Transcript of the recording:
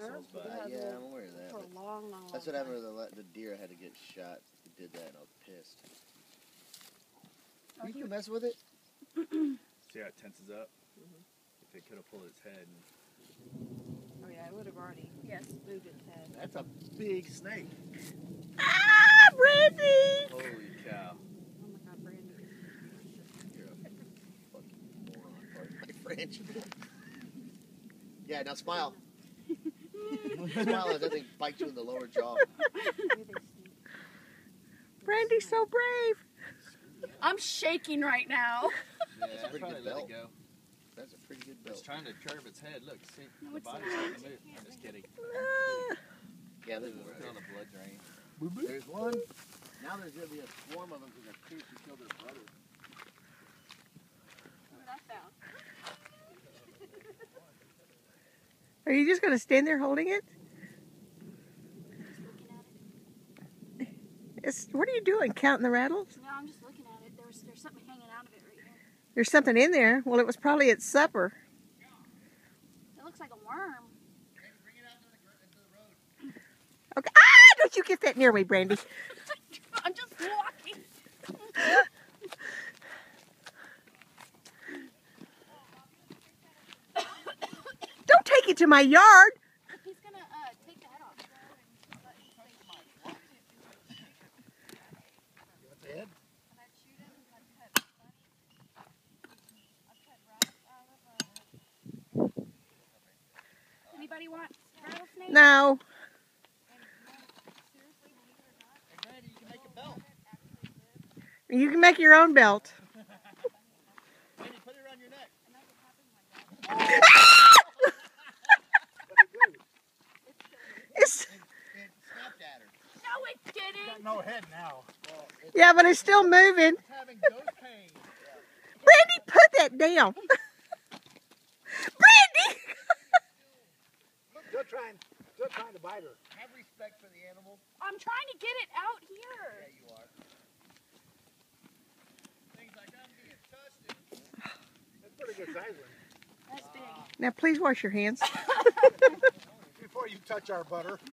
axles, but yeah, I'm aware of that. For a long, long, that's what happened with the deer I had to get shot. He did that and I was pissed. You can mess with it. See how it tenses up? If it could have pulled its head. Oh yeah, it would have already moved its head. That's a big snake. Ah, Brandy! Holy cow. Oh my God, Brandy. You're a fucking moron, pardon my French. Yeah, now smile. Smile as that thing bites you in the lower jaw. Brandy's so brave. I'm shaking right now. Yeah, that's a pretty good belt. Go. That's a pretty good belt. It's trying to curve its head. Look, see, No, the it's body's not. starting to move. I'm just kidding. Yeah, there's Look at all the blood drain. There's one. Now there's going to be a swarm of them because a creature killed their brother. What I found. Are you just going to stand there holding it? What are you doing? Counting the rattles? No, I'm just looking at it. There's something hanging out of it right here. There's something in there. Well, it was probably its supper. It looks like a worm. Okay. Ah! Don't you get that near me, Brandy. I'm just walking. Don't take it to my yard. He's gonna take the head off. Head? Anybody want rattlesnake? No. Hey, Brandy, you can make a belt. You can make your own belt. Brandy, put it around your neck. It's, It snapped at her. No, it didn't. No head now. Well, it's yeah, but it's still moving. having ghost pain. Brandy, put that down. Brandy! Still trying to bite her. Have respect for the animal. I'm trying to get it out Yeah, here. you are. Things like I'm being touched. That's a pretty good size one. That's big. Now, please wash your hands. Before you touch our butter.